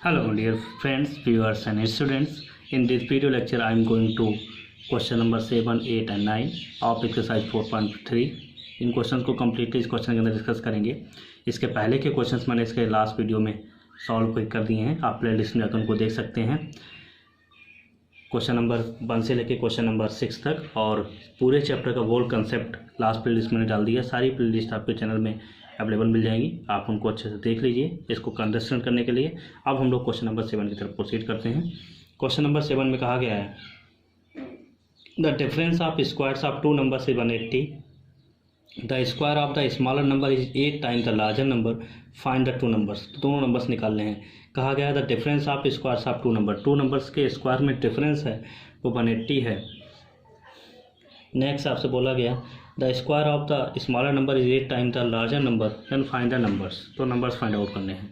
Hello dear friends, viewers and students. In this video lecture I am going to question number 7, 8 and 9 of exercise 4.3. In question को completely इस question के अंदर discuss करेंगे। इसके पहले के क्वेश्चंस मैंने इसके लास्ट वीडियो में सॉल्व कर दिए हैं, आप प्ले लिस्ट में जाकर उनको देख सकते हैं। क्वेश्चन नंबर 1 से लेकर क्वेश्चन नंबर 6 तक और पूरे चैप्टर का whole concept last playlist मैंने डाल दिया। सारी प्ले लिस्ट आपके चैनल में अवेलेबल मिल जाएंगी, आप उनको अच्छे से देख लीजिए। इसको अंडरस्टैंड करने के लिए अब हम लोग क्वेश्चन नंबर 7 की तरफ प्रोसीड करते हैं। क्वेश्चन नंबर 7 में कहा गया है the difference of squares of two numbers is 180। The square of the smaller number is 8 times the larger number, find the two numbers. दोनों नंबर्स निकालने हैं। कहा गया है the difference of squares of two numbers के square में difference है वो 180 है। नेक्स्ट आपसे बोला गया the square of the smaller number is 8 times the larger number, then find the numbers. तो नंबर्स फाइंड आउट करने हैं।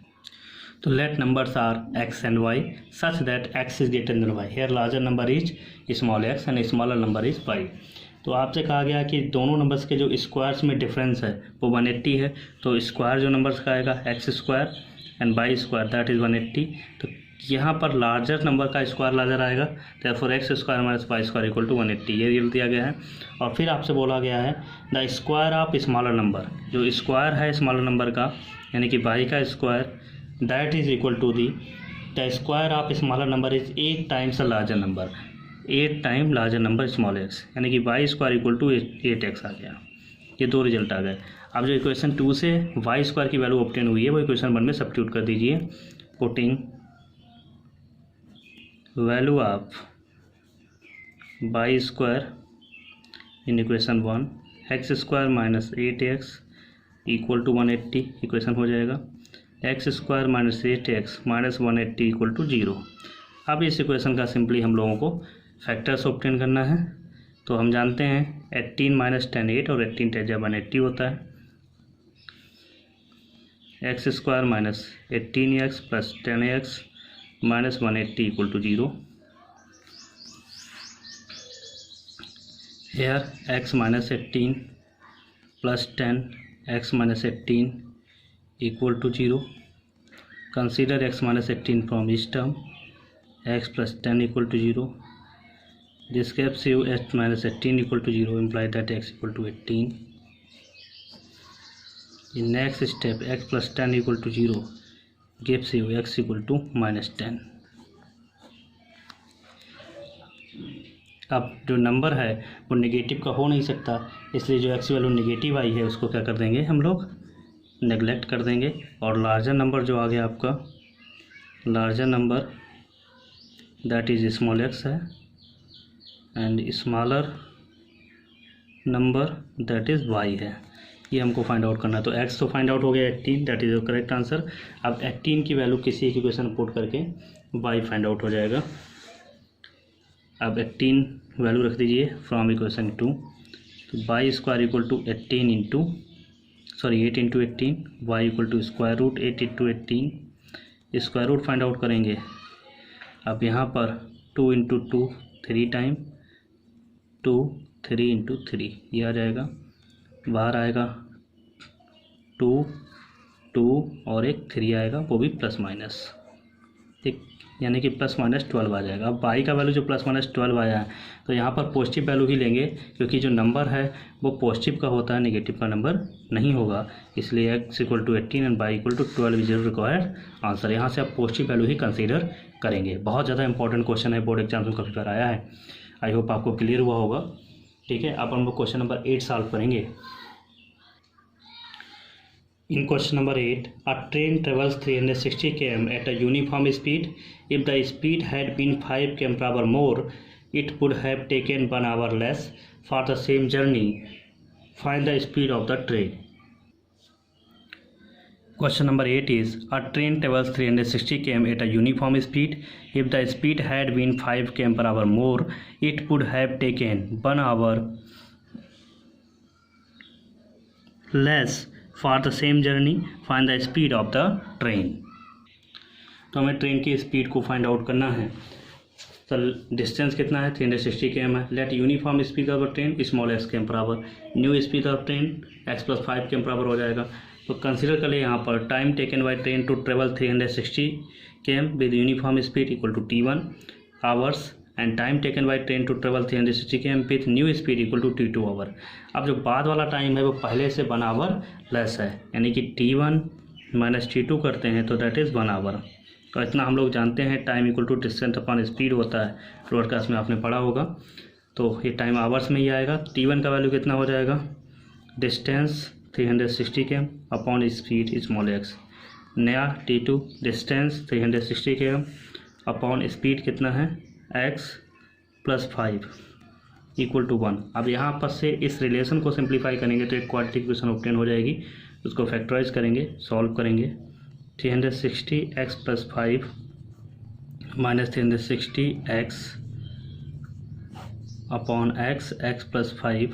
तो let numbers are x and y such that x is greater than y। Here larger number is small x and smaller number is y। तो आपसे कहा गया कि दोनों नंबर्स के जो स्क्वायर्स में डिफरेंस है वो 180 है। तो स्क्वायर जो नंबर्स का आएगा x square and y square that is 180। तो यहाँ पर लार्जर नंबर का स्क्वायर लार्जर आएगा, therefore x square minus y square equal to 180। ये रिजल्ट दिया गया है। और फिर आपसे बोला गया है the square of smaller number, जो स्क्वायर है स्मॉलर नंबर का यानी कि y का square that is equal to the square of smaller number is 8 times the larger number, 8 time larger number small x, यानी कि y square equal to 8x आ गया। ये दो रिजल्ट आ गए। अब जो इक्वेशन 2 से y स्क्वायर की वैल्यू ऑब्टेन हुई है वो इक्वेशन 1 में सब्स्टिट्यूट कर दीजिए। Putting value of y square in equation 1, x square minus 8x equal to 180 equation हो जाएगा। x square minus 8x minus 180 equal to 0। अब इस इक्वेशन का सिंपली हम लोगों को फैक्टर्स ऑब्टेन करना है। तो हम जानते हैं 18 माइनस 10 8 और 18 10 जब 180 होता है। x square minus 18x plus 10x minus 180 equal to 0। Here x minus 18 plus 10 x minus 18 equal to 0। Consider x minus 18 from इस term, x plus 10 equal to 0. This gives you x minus 18 equal to 0, imply that x equal to 18. In next step x plus 10 equal to 0 gives you x equal to minus 10. अब जो number है वो negative का हो नहीं सकता, इसलिए जो x वैल्यू नेगेटिव आई है उसको क्या कर देंगे हम लोग नेगलेक्ट कर देंगे। और लार्जर नंबर जो आ गया आपका, larger number that is small x है and smaller number that is y है। ये हमको फाइंड आउट करना है। तो x तो फाइंड आउट हो गया 18, that is the correct answer. अब 18 की वैल्यू किसी एक इक्वेशन पुट करके y फाइंड आउट हो जाएगा। अब 18 वैल्यू रख दीजिए फ्रॉम इक्वेशन 2। तो y square equal to 8 into 18 y equal to square root 8 into 18। Square root find out करेंगे। अब यहाँ पर 2 इंटू 2 3 टाइम 2 3 इंटू 3 ये आ जाएगा। बाहर आएगा 2 2 और एक 3 आएगा, वो भी प्लस माइनस, ठीक, यानी कि प्लस माइनस 12 आ जाएगा। अब y का वैल्यू जो प्लस माइनस 12 आया है तो यहाँ पर पॉजिटिव वैल्यू ही लेंगे, क्योंकि जो नंबर है वो पॉजिटिव का होता है, नेगेटिव का नंबर नहीं होगा। इसलिए x equal to 18 and y equal to 12 is required answer. यहाँ से आप पॉजिटिव वैल्यू ही कंसीडर करेंगे। बहुत ज़्यादा इंपॉर्टेंट क्वेश्चन है, बोर्ड एग्जाम्स में काफ़ी बार आया है। आई होप आपको क्लियर हुआ होगा। ठीक है, अब हम लोग क्वेश्चन नंबर 8 सॉल्व करेंगे। In question number 8, a train travels 360 km at a uniform speed. If the speed had been 5 km per hour more, it would have taken 1 hour less for the same journey. Find the speed of the train. Question number 8 is, a train travels 360 km at a uniform speed. If the speed had been 5 km per hour more, it would have taken 1 hour less for the same journey. Find the speed of the train. तो हमें train की speed को find out करना है। तो distance कितना है 360 km है। Let uniform speed of train small x km per hour, new speed of train x plus 5 km per hour हो जाएगा। तो कंसिडर कर ले यहाँ पर time taken by train to travel 360 came with uniform speed equal to t1 hours and time taken by train to travel 360 km with new speed equal to t2 hour। अब जो बाद वाला टाइम है वो पहले से 1 आवर लेस है, यानी कि t1 माइनस t2 करते हैं तो दैट इज़ 1 आवर। तो इतना हम लोग जानते हैं, time equal to distance upon speed होता है, लोअर क्लास में आपने पढ़ा होगा। तो ये टाइम आवर्स में ही आएगा। t1 का वैल्यू कितना हो जाएगा, distance 360 km upon speed small x, नया t2 distance 360 km upon speed कितना है x प्लस 5 इक्वल टू 1। अब यहाँ पर से इस रिलेशन को सिंप्लीफाई करेंगे तो एक क्वाड्रेटिक इक्वेशन ऑब्टेन हो जाएगी। उसको फैक्टराइज करेंगे, सॉल्व करेंगे। 360 x plus 5 minus 360 x upon x plus 5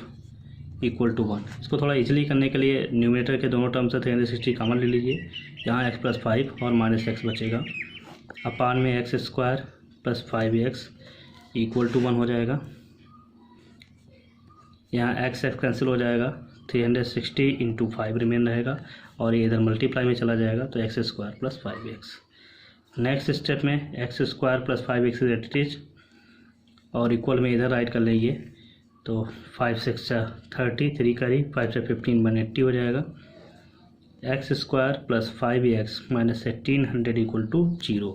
equal to 1। इसको थोड़ा इजीली करने के लिए न्यूमरेटर के दोनों टर्म से 360 कॉमन ले लीजिए, यहाँ x प्लस 5 और माइनस x बचेगा, अपान में x square plus 5x equal to 1 हो जाएगा। यहाँ x कैंसिल हो जाएगा, 360 इंटू 5 रिमेन रहेगा और ये इधर मल्टीप्लाई में चला जाएगा तो x square plus 5x। Next step में x square plus 5x is it और इक्वल में इधर राइट कर लेंगे तो 5 6 30, 3 करी 5 से 15 180 हो जाएगा। X square plus 5x minus 1800 equal to 0।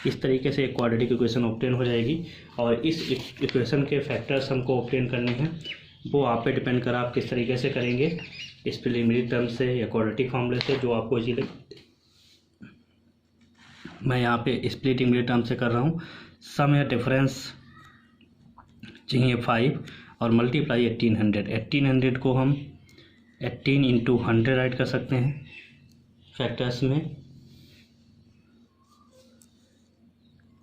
इस तरीके से एक क्वाड्रेटिक इक्वेशन ऑब्टेन हो जाएगी और इस इक्वेशन के फैक्टर्स हमको ऑब्टेन करने हैं, वो आप पे डिपेंड करा आप किस तरीके से करेंगे, स्प्लिट टर्म से या क्वाड्रेटिक फॉर्मूले से, जो आपको इजी लगे। मैं यहाँ पे स्प्लिट इमीडिएट टर्म से कर रहा हूँ। सम या डिफरेंस चाहिए 5 और मल्टीप्लाई 1800। 1800 को हम 18 इंटू 100 राइट कर सकते हैं फैक्टर्स में,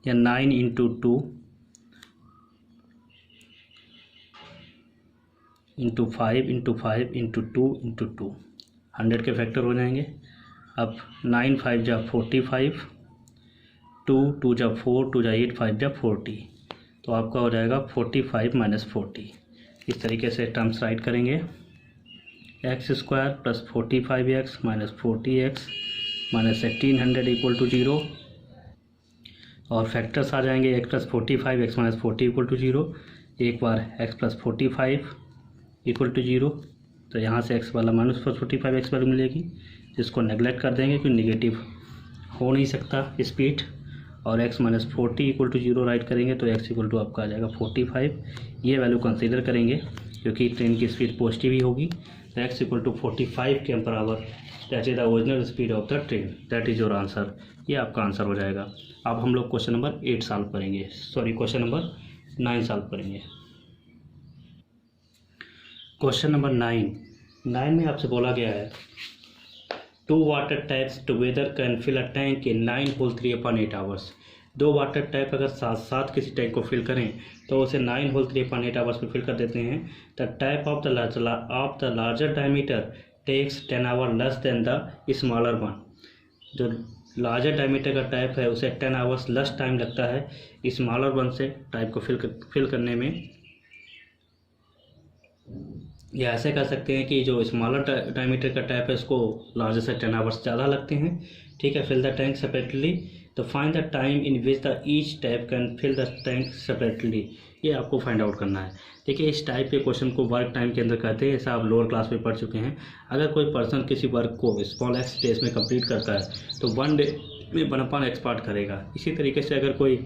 या 9 into 2 into 5 into 5 into 2 into 2, 100 के फैक्टर हो जाएंगे। अब 9 5 जा 45, 2 2 जा 4, 2 जा 8, 5 जा 40, तो आपका हो जाएगा 45 माइनस 40। इस तरीके से टर्म्स राइट करेंगे। X square plus 45x minus 40x minus 1800 equal to 0 और फैक्टर्स आ जाएंगे x plus 45 x minus 40 equal to 0। एक बार x प्लस 45 इक्वल टू 0 तो यहाँ से x वाला माइनस 45 x वैल्यू मिलेगी, जिसको नेगलेक्ट कर देंगे क्योंकि निगेटिव हो नहीं सकता स्पीड, और x minus 40 equal to 0 write करेंगे तो x इक्वल टू आपका आ जाएगा 45। ये वैल्यू कंसीडर करेंगे क्योंकि ट्रेन की स्पीड पॉजिटिव ही होगी। तो x इक्वल टू 45 km per hour, that is the original speed of the train, that is your answer. ये आपका आंसर हो जाएगा। अब हम लोग क्वेश्चन नंबर 8 सॉल्व करेंगे, सॉरी क्वेश्चन नंबर 9 सॉल्व करेंगे। क्वेश्चन नंबर 9 में आपसे बोला गया है 2 water taps together can fill a tank in 9 whole 3/8 hours. 2 water tap अगर साथ साथ किसी टैंक को फिल करें तो उसे 9 होल 3/8 आवर्स में फिल कर देते हैं। The tap of the larger diameter takes 10 hour less than the smaller one. जो लार्जर डायमीटर का टैप है उसे 10 आवर्स लेस टाइम लगता है स्मॉलर वन से टैप को फिल करने में। या ऐसे कर सकते हैं कि जो स्मॉलर डायमीटर का टैप है उसको लार्जर से 10 आवर्स ज़्यादा लगते हैं। ठीक है, फिल द टैंक सेपरेटली, तो find the time in which the each tap can fill the tank separately. ये आपको फाइंड आउट करना है। देखिए, इस टाइप के क्वेश्चन को वर्क टाइम के अंदर कहते हैं, ऐसा आप लोअर क्लास में पढ़ चुके हैं। अगर कोई पर्सन किसी वर्क को स्मॉल एक्स डेज में कंप्लीट करता है तो 1 डे में 1/x पार्ट करेगा। इसी तरीके से अगर कोई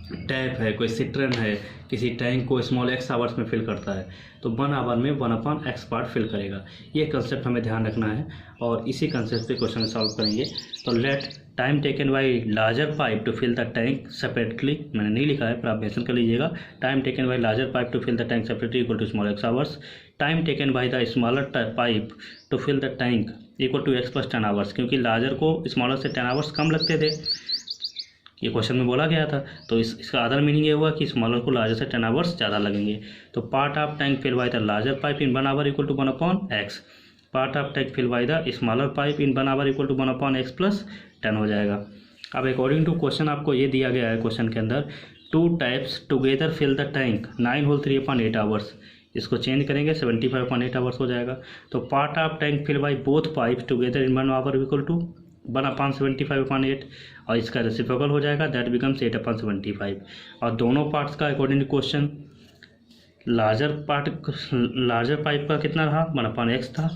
टैप है, कोई सिट्रन है, किसी टैंक को स्मॉल x आवर्स में फिल करता है तो 1 आवर में 1/x पार्ट फिल करेगा। ये कंसेप्ट हमें ध्यान रखना है और इसी कंसेप्ट पे क्वेश्चन सॉल्व करेंगे। तो let time taken by larger pipe to fill the tank separately, मैंने नहीं लिखा है पर आप मेंशन कर लीजिएगा। Time taken by larger pipe to fill the tank separately equal to small x hours. Time taken by the smaller pipe to fill the tank equal to x plus 10 hours, क्योंकि larger को smaller से 10 hours कम लगते थे, ये question में बोला गया था। तो इसका अदर मीनिंग ये हुआ कि स्मॉलर को लार्जर से 10 आवर्स ज़्यादा लगेंगे। तो part of tank fill by the larger pipe in 1 hour equal to 1/x, part of tank fill by the smaller pipe in 1 hour equal to 1/x plus 10 हो जाएगा। अब अकॉर्डिंग टू क्वेश्चन आपको ये दिया गया है क्वेश्चन के अंदर 2 taps together fill the tank 9 whole 3/8 hours, इसको चेंज करेंगे 75/8 आवर्स हो जाएगा। तो part of tank fill by both pipe together in 1 hour equal to 1/75/8, और इसका रेसिप्रोकल हो जाएगा, दैट बिकम्स 8/75। और दोनों पार्ट्स का according to question larger pipe का कितना रहा 1/x था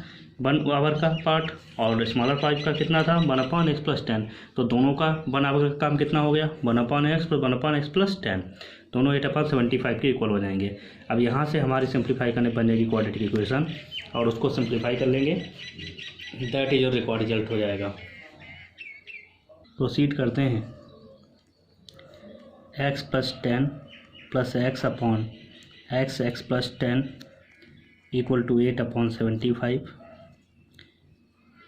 1 आवर का पार्ट, और स्मॉलर पाइप का कितना था 1/x + 10। तो दोनों का 1 आवर का काम कितना हो गया 1/x + 1/x + 10, दोनों 8/75 के इक्वल हो जाएंगे। अब यहाँ से हमारी सिंप्लीफाई करने बन जाएगी क्वाड्रेटिक इक्वेशन, और उसको सिंप्लीफाई कर लेंगे, that is your record result हो जाएगा। प्रोसीड करते हैं। x + 10 + x + 10 = 8/75,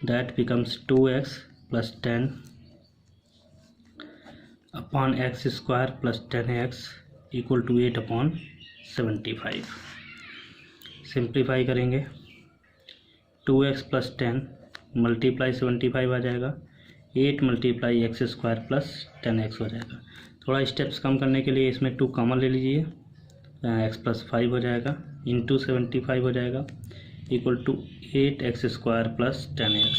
that becomes 2x + 10 upon x² + 10x = 8/75। Simplify करेंगे, 2x + 10 × 75 आ जाएगा, 8 × x² + 10x हो जाएगा। थोड़ा स्टेप्स कम करने के लिए इसमें 2 कॉमन ले लीजिए, x + 5 हो जाएगा, इंटू 75 हो जाएगा, = 8x² + 10x।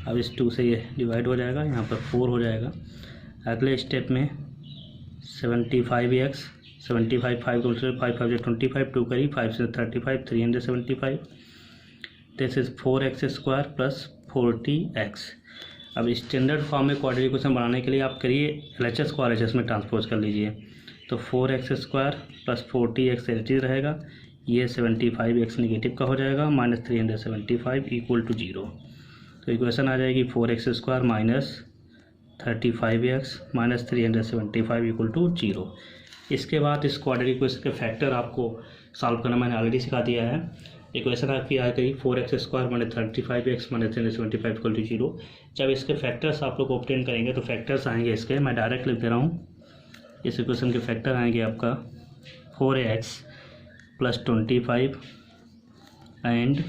अब इस 2 से ये डिवाइड हो जाएगा, यहाँ पर 4 हो जाएगा। अगले स्टेप में 75x, 75 5 5 25, 2 करी 5 से 35, 375। This is 4x² + 40x। अब स्टैंडर्ड फॉर्म में क्वाड्रेटिक इक्वेशन बनाने के लिए आप करिए LHS को RHS में ट्रांसपोज कर लीजिए, तो 4x² + 40x एलटी रहेगा, ये 75x नेगेटिव का हो जाएगा, -375 = 0। तो इक्वेशन आ जाएगी 4x² - 35x - 375 = 0। इसके बाद इस क्वाड्रेटिक इक्वेशन के फैक्टर आपको सॉल्व करना मैंने ऑलरेडी सिखा दिया है। इक्वेशन आपकी आ गई 4x² - 35x - 375 = 0। जब इसके फैक्टर्स आप लोग ऑब्टेन करेंगे तो फैक्टर्स आएंगे इसके, मैं डायरेक्ट लिख दे रहा हूँ। इस इक्वेशन के फैक्टर आएंगे आपका 4x + 25 एंड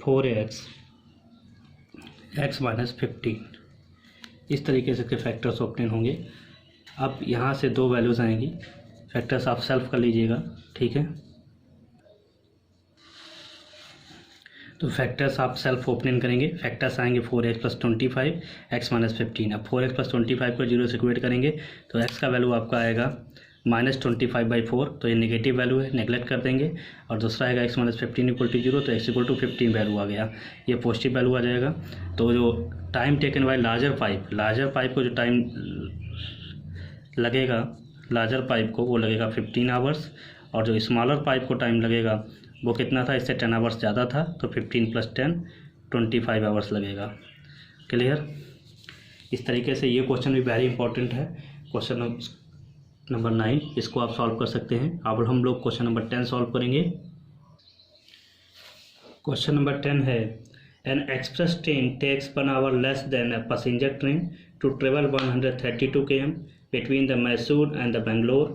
4x x - 15, इस तरीके से इसके फैक्टर्स ऑब्टेन होंगे। अब यहाँ से 2 वैल्यूज़ आएंगी, फैक्टर्स आप सेल्फ कर लीजिएगा, ठीक है। तो फैक्टर्स आप सेल्फ ओपनिंग करेंगे, फैक्टर्स आएंगे 4x + 25 x - 15। अब 4x + 25 को 0 से इक्वेट करेंगे तो x का वैल्यू आपका आएगा -25/4, तो ये नेगेटिव वैल्यू है, नेगलेक्ट कर देंगे। और दूसरा आएगा x - 15 = 0, तो x = 15 वैल्यू आ गया, ये पॉजिटिव वैल्यू आ जाएगा। तो जो time taken bye larger pipe को जो टाइम लगेगा लार्जर पाइप को वो लगेगा 15 आवर्स, और जो स्मॉलर पाइप को टाइम लगेगा वो कितना था, इससे 10 आवर्स ज़्यादा था, तो 15 + 10 25 आवर्स लगेगा। क्लियर। इस तरीके से ये क्वेश्चन भी वेरी इंपॉर्टेंट है, क्वेश्चन नंबर 9, इसको आप सॉल्व कर सकते हैं। अब हम लोग क्वेश्चन नंबर 10 सॉल्व करेंगे। क्वेश्चन नंबर 10 है, an express train takes 1 hour less than a passenger train to travel 132 km between the Mysore and the Bangalore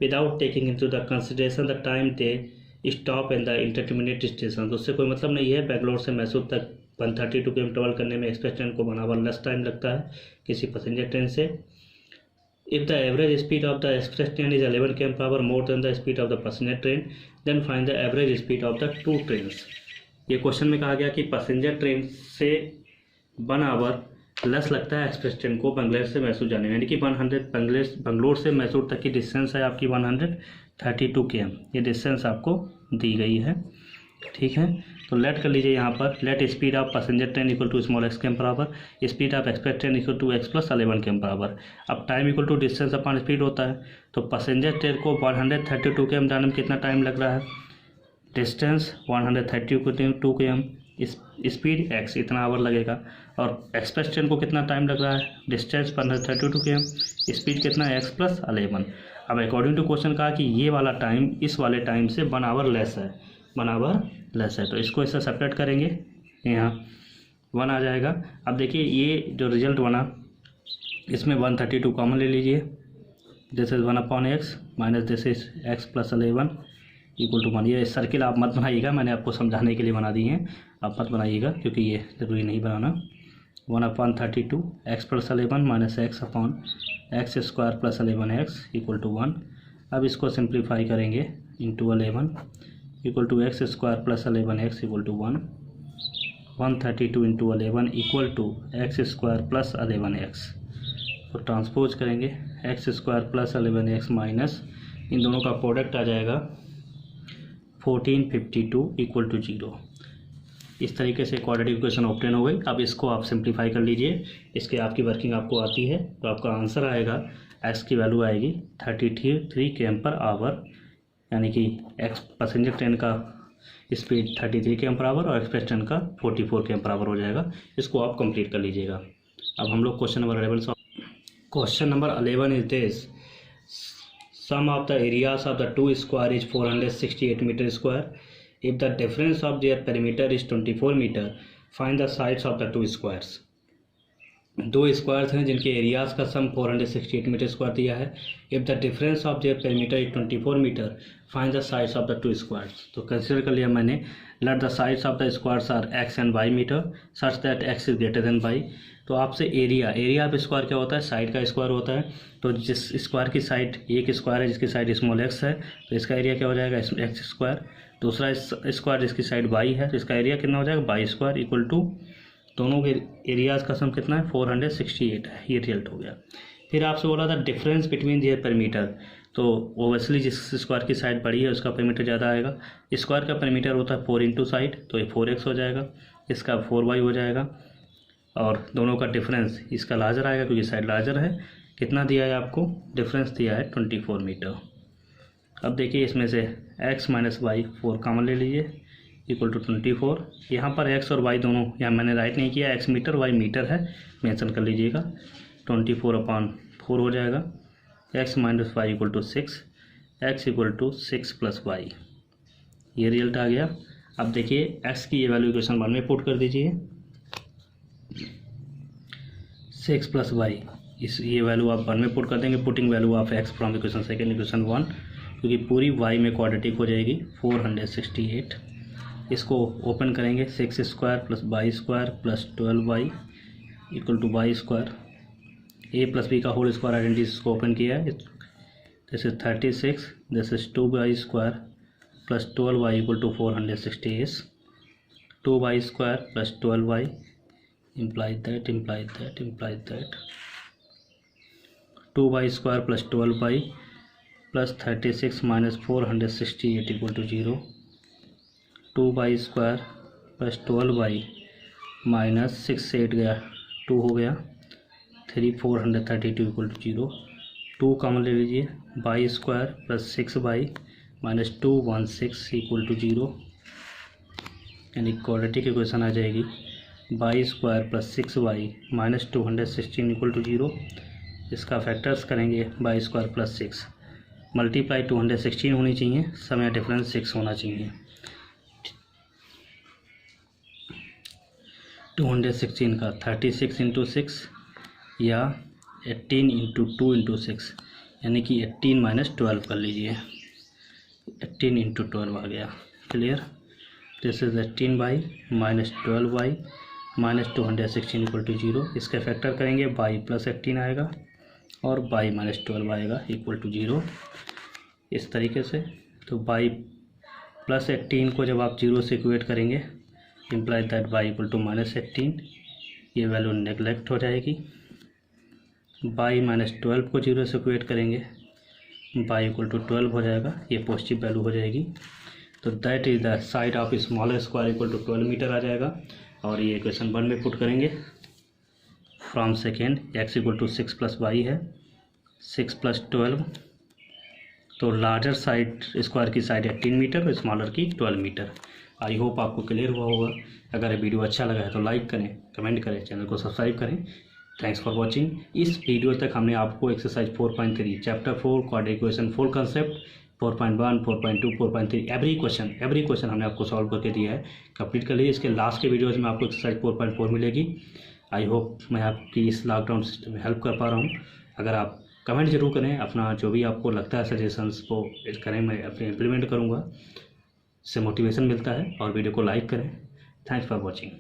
without taking into the consideration the time they stop in the intermediate station. तो उससे कोई मतलब नहीं है, बेंगलोर से मैसूर तक 132 km travel करने में एक्सप्रेस ट्रेन को 1 hour लेस टाइम लगता है किसी पैसेंजर ट्रेन से। If the average speed of the express train is 11 km/h more than the speed of the passenger train, then find the average speed of the 2 trains. ये question में कहा गया कि passenger train से 1 hour less लगता है express train को बेंगलोर से मैसूर जाने में, यानी कि 100 से मैसूर तक की डिस्टेंस है आपकी 132 km, ये डिस्टेंस आपको दी गई है, ठीक है। तो लेट कर लीजिए यहाँ पर, let speed of passenger train = small x km/h, speed of express train = x + 11 km/h। अब टाइम = डिस्टेंस अपॉन स्पीड होता है, तो पैसेंजर ट्रेन को 132 km जाने में कितना टाइम लग रहा है, डिस्टेंस 132 km, स्पीड x इतना आवर लगेगा, और एक्सप्रेस ट्रेन को कितना टाइम लग रहा है, डिस्टेंस 132 km, स्पीड कितना है x + 11। अब अकॉर्डिंग टू क्वेश्चन कहा कि ये वाला टाइम इस वाले टाइम से 1 hour लेस है, 1 hour लेस है, तो इसको इससे सेपरेट करेंगे, यहाँ 1 आ जाएगा। अब देखिए ये जो रिजल्ट बना इसमें 132 कॉमन ले लीजिए, this is 1/x minus this is x + 11 = 1। ये सर्किल आप मत बनाइएगा, मैंने आपको समझाने के लिए बना दी हैं, आप मत बनाइएगा क्योंकि ये ज़रूरी नहीं बनाना। 1/32 x + 11 माइनस x/(x² + 11x) = 1। अब इसको सिंप्लीफाई करेंगे, into 11 = x² + 11x = 1। 132 × 11 = x² + 11x। तो ट्रांसपोज करेंगे x square plus 11x minus इन दोनों का प्रोडक्ट आ जाएगा 1452 इक्वल टू 0। इस तरीके से क्वाड्रेटिक इक्वेशन ऑब्टेन हो गई। अब इसको आप सिंप्लीफाई कर लीजिए, इसके आपकी वर्किंग आपको आती है तो आपका आंसर आएगा x की वैल्यू आएगी 33 km/h, यानी कि x पैसेंजर ट्रेन का स्पीड 33 km/h और एक्सप्रेस ट्रेन का 44 km/h हो जाएगा। इसको आप कंप्लीट कर लीजिएगा। अब हम लोग question number 11 question number 11 is this, sum of the areas of the two square is 468 metre square. If the difference of their perimeter is 24 meter, find the sides of the two squares. दो squares हैं जिनके areas का सम 468 metre square दिया है। If the difference of their perimeter is 24 metre, find the sides of the two squares. तो consider कर लिया मैंने, let the sides of the squares are x and y metre such that x is greater than y। तो आपसे area of square क्या होता है, side का स्क्वायर होता है। तो जिस स्क्वायर की साइड एक स्क्वायर है जिसकी साइड स्मॉल x है तो इसका एरिया क्या हो जाएगा x स्क्वायर। दूसरा स्क्वायर जिसकी साइड y है तो इसका एरिया कितना हो जाएगा y स्क्वायर इक्वल टू, दोनों के एरियाज का सम कितना है 468 है। ये रिजल्ट हो गया। फिर आपसे बोला था डिफरेंस बिटवीन देयर पेरीमीटर, तो ओबियसली जिस स्क्वायर की साइड बड़ी है उसका पेरीमीटर ज़्यादा आएगा। स्क्वायर का पेरीमीटर होता है 4 इंटू साइड, तो ये 4x हो जाएगा, इसका 4y हो जाएगा और दोनों का डिफरेंस इसका लार्जर आएगा क्योंकि साइड लार्जर है। कितना दिया है आपको, डिफरेंस दिया है 24 मीटर। अब देखिए इसमें से x माइनस वाई 4 कॉमन ले लीजिए इक्वल टू 24। यहाँ पर x और y दोनों, यहाँ मैंने राइट नहीं किया, x मीटर y मीटर है, मेंशन कर लीजिएगा। 24/4 हो जाएगा। x minus y equal to 6, x equal to 6 plus y, ये रिजल्ट आ गया। अब देखिए x की ये वैल्यू इक्वेशन 1 में पुट कर दीजिए, 6 प्लस वाई, ये वैल्यू आप 1 में पुट कर देंगे। Putting value of x from equation second equation 1, क्योंकि पूरी y में क्वाड्रेटिक हो जाएगी 468। इसको ओपन करेंगे, 6 square plus y square plus 12y equal to y square. a plus b का होल स्क्वायर आइडेंटिटी इसको ओपन किया है। This is 36, this is 2y square plus 12y equal to 468, 2y square plus 12y implies that 2y square plus 12y plus 36 minus 468 equal to 0, 2y square plus 12y minus 6 से 8 गया 2 हो गया, 3 432 equal to 0। 2 common ले लीजिए, y square plus 6y minus 216 equal to 0, यानी quadratic equation आ जाएगी y square plus 6y minus 216 equal to 0। इसका फैक्टर्स करेंगे, y स्क्वायर प्लस 6 मल्टीप्लाई 216 होनी चाहिए, समय डिफरेंस 6 होना चाहिए। 216 का 36 इंटू 6 या 18 इंटू 2 इंटू 6, यानी कि 18 माइनस 12 कर लीजिए, 18 इंटू 12 आ गया। Clear, this is 18y minus 12y minus 216 equal to 0। इसके फैक्टर करेंगे, y प्लस 18 आएगा और y माइनस 12 आएगा इक्वल टू 0। इस तरीके से तो y प्लस 18 को जब आप 0 से इक्वेट करेंगे, imply that y equal to minus 18, ये वैल्यू नेगलेक्ट हो जाएगी। y माइनस 12 को 0 से इक्वेट करेंगे, y इक्वल टू 12 हो जाएगा, ये पॉजिटिव वैल्यू हो जाएगी। तो that is the side of smaller square equal to 12 metre आ जाएगा। और ये इक्वेशन 1 में पुट करेंगे, from second x equal to 6 plus y है, 6 प्लस 12, तो लार्जर साइड स्क्वायर की साइड 18 मीटर और स्मॉलर की 12 मीटर। आई होप आपको क्लियर हुआ होगा। अगर वीडियो अच्छा लगा है तो लाइक करें, कमेंट करें, चैनल को सब्सक्राइब करें। Thanks for watching. इस वीडियो तक हमने आपको exercise 4.3 chapter 4 quadratic equation full concept 4.1, 4.2, 4.3 every question हमने आपको सॉल्व करके दिया है, कंप्लीट कर लीजिए। इसके लास्ट के वीडियोज़ में आपको एक्सरसाइज 4.4 मिलेगी। आई होप मैं आपकी इस लॉकडाउन सिस्टम में हेल्प कर पा रहा हूँ। अगर आप कमेंट जरूर करें, अपना जो भी आपको लगता है सजेशंस को करें, मैं अपने इम्प्लीमेंट करूँगा, इससे मोटिवेशन मिलता है। और वीडियो को लाइक करें। Thanks for watching.